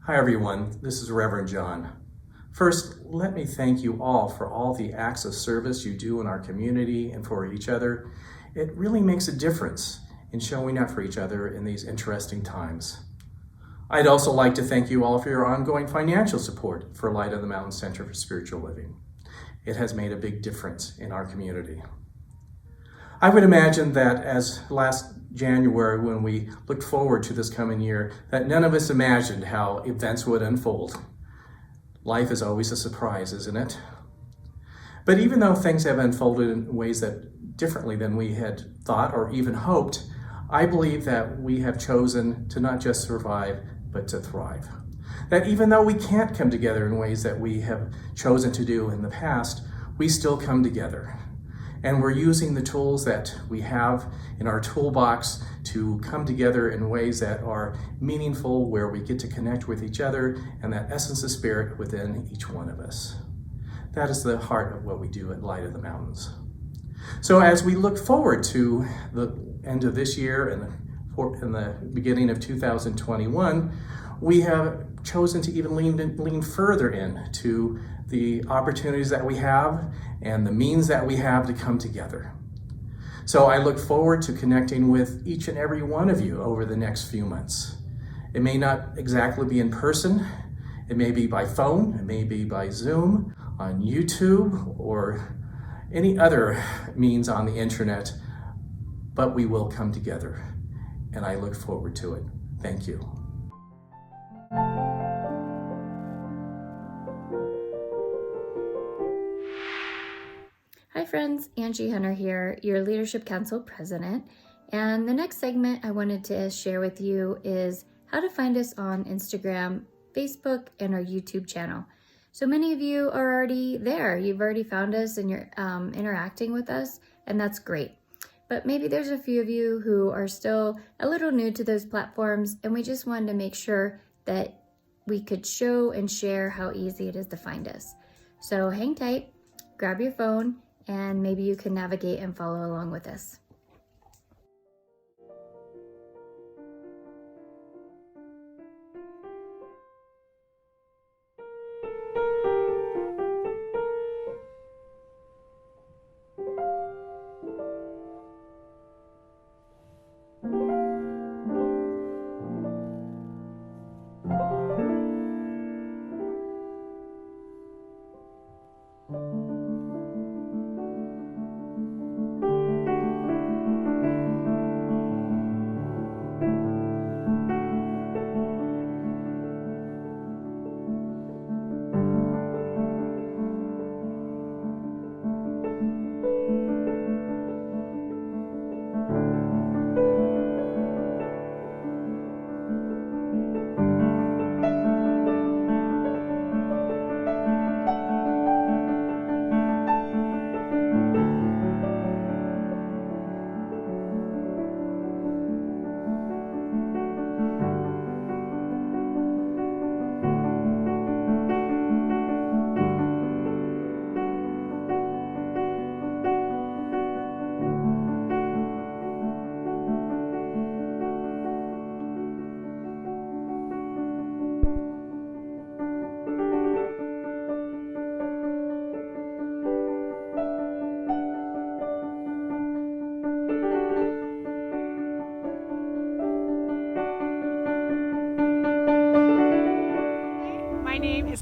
Hi everyone, this is Reverend John. First, let me thank you all for all the acts of service you do in our community and for each other. It really makes a difference in showing up for each other in these interesting times. I'd also like to thank you all for your ongoing financial support for Light on the Mountain Center for Spiritual Living. It has made a big difference in our community. I would imagine that as last January, when we looked forward to this coming year, that none of us imagined how events would unfold. Life is always a surprise, isn't it? But even though things have unfolded in ways that differently than we had thought or even hoped, I believe that we have chosen to not just survive, but to thrive. That even though we can't come together in ways that we have chosen to do in the past, we still come together. And we're using the tools that we have in our toolbox to come together in ways that are meaningful, where we get to connect with each other and that essence of spirit within each one of us. That is the heart of what we do at Light of the Mountains. So as we look forward to the end of this year and in the beginning of 2021, we have chosen to even lean further into the opportunities that we have and the means that we have to come together. So I look forward to connecting with each and every one of you over the next few months. It may not exactly be in person. It may be by phone, it may be by Zoom, on YouTube, or any other means on the internet, but we will come together, and I look forward to it. Thank you. Hi friends, Angie Hunter here, your Leadership Council President. And the next segment I wanted to share with you is how to find us on Instagram, Facebook, and our YouTube channel. So many of you are already there. You've already found us and you're interacting with us, and that's great. But maybe there's a few of you who are still a little new to those platforms, and we just wanted to make sure that we could show and share how easy it is to find us. So hang tight, grab your phone, and maybe you can navigate and follow along with us.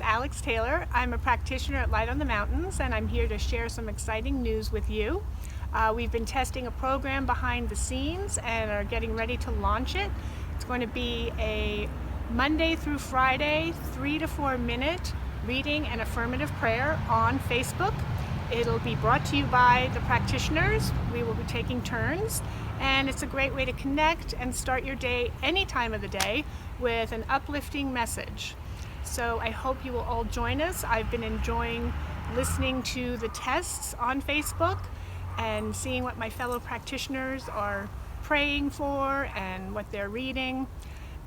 Alex Taylor. I'm a practitioner at Light on the Mountains, and I'm here to share some exciting news with you. We've been testing a program behind the scenes and are getting ready to launch it. It's going to be a Monday through Friday, 3 to 4 minute reading and affirmative prayer on Facebook. It'll be brought to you by the practitioners. We will be taking turns, and it's a great way to connect and start your day any time of the day with an uplifting message. So I hope you will all join us. I've been enjoying listening to the tests on Facebook and seeing what my fellow practitioners are praying for and what they're reading.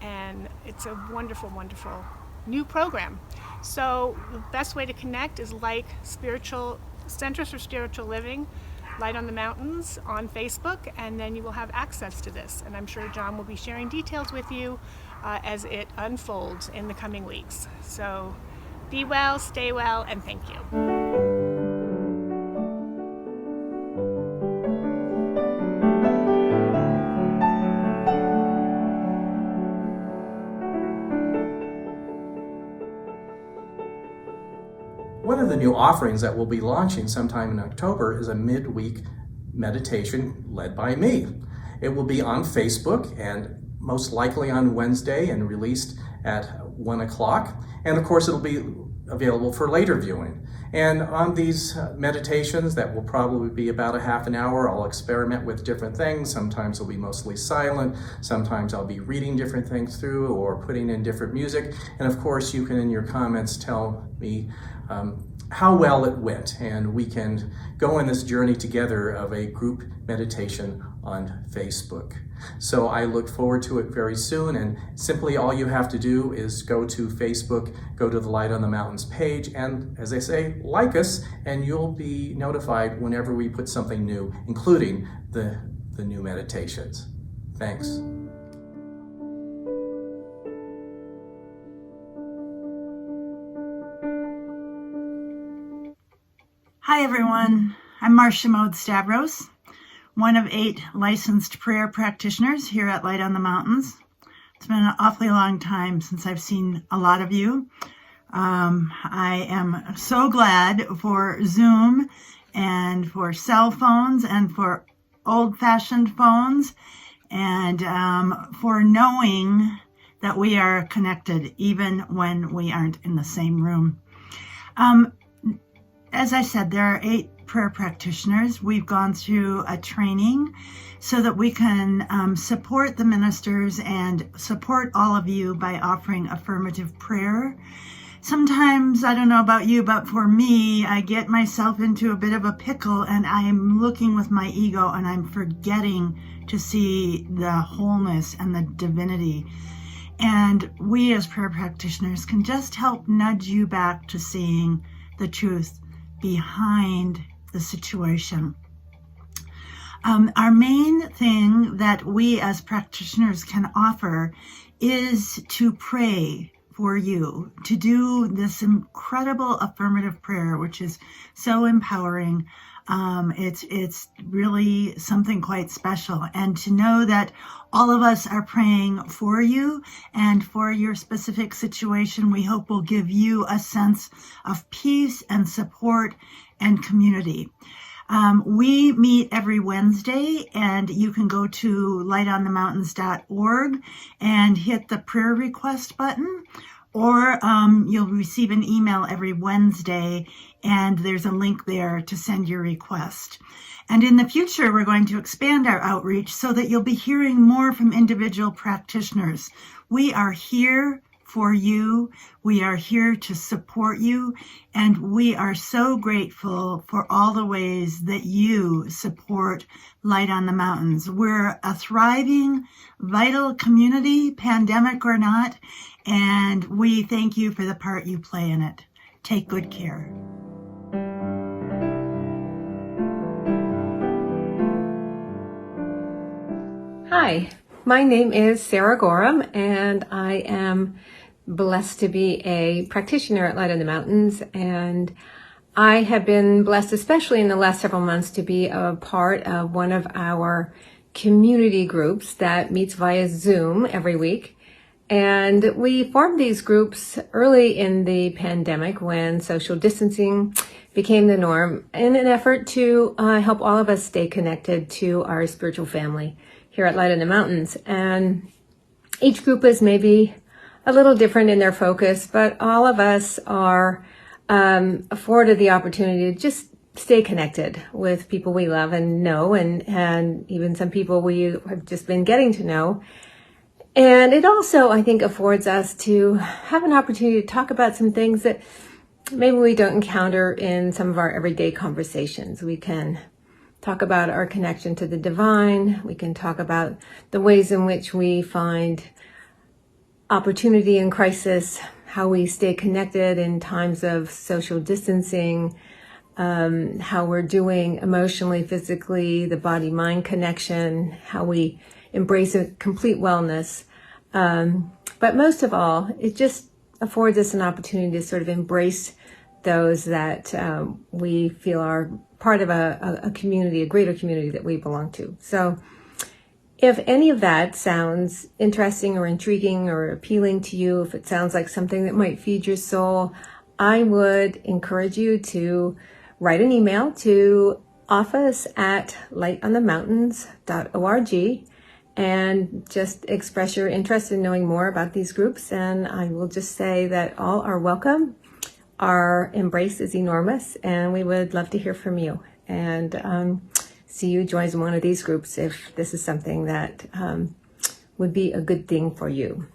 And it's a wonderful, wonderful new program. So the best way to connect is like Centers for Spiritual Living Light on the Mountains on Facebook, and then you will have access to this. And I'm sure John will be sharing details with you as it unfolds in the coming weeks. So be well, stay well, and thank you. One of the new offerings that we'll be launching sometime in October is a midweek meditation led by me. It will be on Facebook and most likely on Wednesday and released at 1 o'clock. And of course, it'll be available for later viewing. And on these meditations that will probably be about a half an hour, I'll experiment with different things. Sometimes it'll be mostly silent. Sometimes I'll be reading different things through or putting in different music. And of course, you can in your comments tell me how well it went, and we can go on this journey together of a group meditation on Facebook. So I look forward to it very soon, and simply all you have to do is go to Facebook, go to the Light on the Mountains page, and as they say, like us, and you'll be notified whenever we put something new, including the new meditations. Thanks. Hi everyone, I'm Marcia Mode Stavros, one of 8 licensed prayer practitioners here at Light on the Mountains. It's been an awfully long time since I've seen a lot of you. I am so glad for Zoom and for cell phones and for old-fashioned phones and for knowing that we are connected even when we aren't in the same room. As I said, there are 8 prayer practitioners. We've gone through a training so that we can support the ministers and support all of you by offering affirmative prayer. Sometimes, I don't know about you, but for me, I get myself into a bit of a pickle and I'm looking with my ego and I'm forgetting to see the wholeness and the divinity. And we as prayer practitioners can just help nudge you back to seeing the truth behind the situation. Our main thing that we as practitioners can offer is to pray for you, to do this incredible affirmative prayer, which is so empowering. It's really something quite special. And to know that all of us are praying for you and for your specific situation, we hope will give you a sense of peace and support and community. We meet every Wednesday, and you can go to lightonthemountains.org and hit the prayer request button, or you'll receive an email every Wednesday, and there's a link there to send your request. And in the future, we're going to expand our outreach so that you'll be hearing more from individual practitioners. We are here for you. We are here to support you. And we are so grateful for all the ways that you support Light on the Mountains. We're a thriving, vital community, pandemic or not. And we thank you for the part you play in it. Take good care. Hi, my name is Sarah Gorham, and I am blessed to be a practitioner at Light on the Mountains, and I have been blessed, especially in the last several months, to be a part of one of our community groups that meets via Zoom every week. And we formed these groups early in the pandemic when social distancing became the norm in an effort to help all of us stay connected to our spiritual family here at Light on the Mountains. And each group is maybe a little different in their focus, but all of us are afforded the opportunity to just stay connected with people we love and know, and even some people we have just been getting to know. And it also, I think, affords us to have an opportunity to talk about some things that maybe we don't encounter in some of our everyday conversations. We can talk about our connection to the divine. We can talk about the ways in which we find opportunity in crisis, how we stay connected in times of social distancing, how we're doing emotionally, physically, the body-mind connection, how we embrace a complete wellness. But most of all, it just affords us an opportunity to sort of embrace those that we feel are part of a community, a greater community that we belong to. So if any of that sounds interesting or intriguing or appealing to you, if it sounds like something that might feed your soul, I would encourage you to write an email to office@lightonthemountains.org and just express your interest in knowing more about these groups. And I will just say that all are welcome. Our embrace is enormous, and we would love to hear from you and see you join one of these groups if this is something that would be a good thing for you.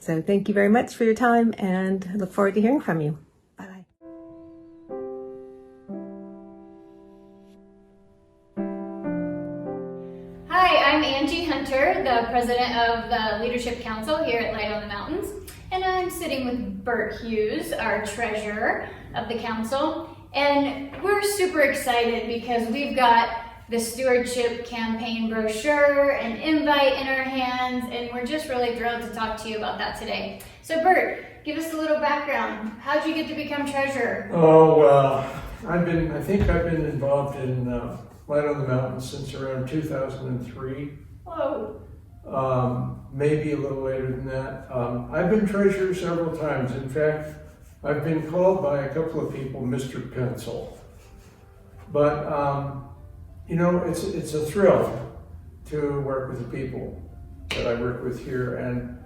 So thank you very much for your time, and I look forward to hearing from you. Bye-bye. Hi, I'm Angie Hunter, the president of the Leadership Council here at Light on the Mountains, and I'm sitting with Bert Hughes, our treasurer of the council, and we're super excited because we've got the Stewardship Campaign brochure and invite in our hands, and we're just really thrilled to talk to you about that today. So Bert, give us a little background. How'd you get to become treasurer? I think I've been involved in Light on the Mountains since around 2003. Whoa. Maybe a little later than that. I've been treasurer several times. In fact, I've been called by a couple of people Mr. Pencil. But it's a thrill to work with the people that I work with here, and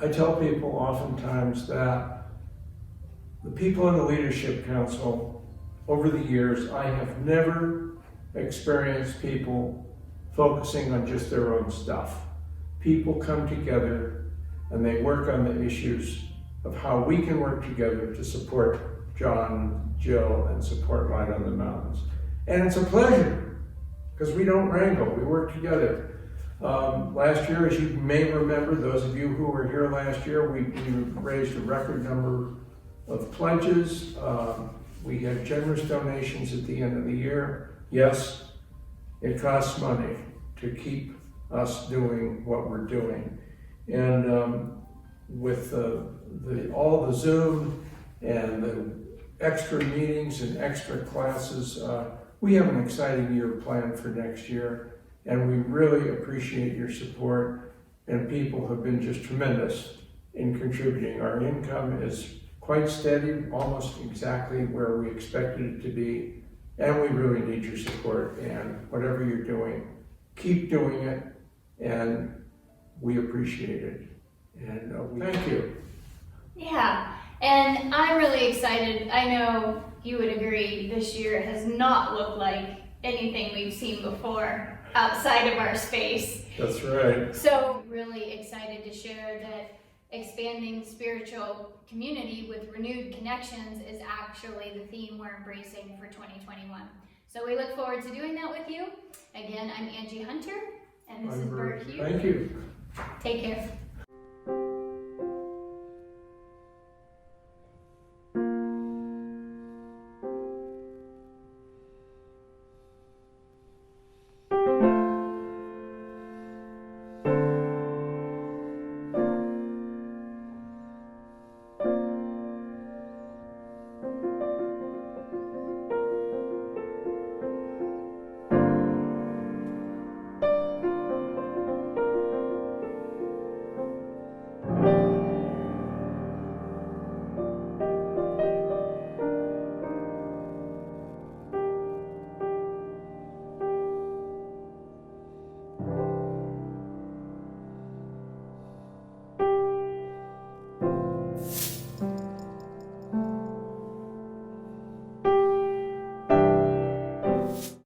I tell people oftentimes that the people in the Leadership Council, over the years, I have never experienced people focusing on just their own stuff. People come together and they work on the issues of how we can work together to support John, Jill, and support Light on the Mountains. And it's a pleasure, because we don't wrangle, we work together. Last year, as you may remember, those of you who were here last year, we raised a record number of pledges. We had generous donations at the end of the year. Yes, it costs money to keep us doing what we're doing. And with all the Zoom and the extra meetings and extra classes, we have an exciting year planned for next year, and we really appreciate your support, and people have been just tremendous in contributing. Our income is quite steady, almost exactly where we expected it to be, and we really need your support, and whatever you're doing, keep doing it, and we appreciate it. And thank you. Yeah, and I'm really excited. I know you would agree this year has not looked like anything we've seen before outside of our space. That's right. So really excited to share that expanding spiritual community with renewed connections is actually the theme we're embracing for 2021. So we look forward to doing that with you. Again, I'm Angie Hunter, and this is Bert Hughes. Thank you. Take care.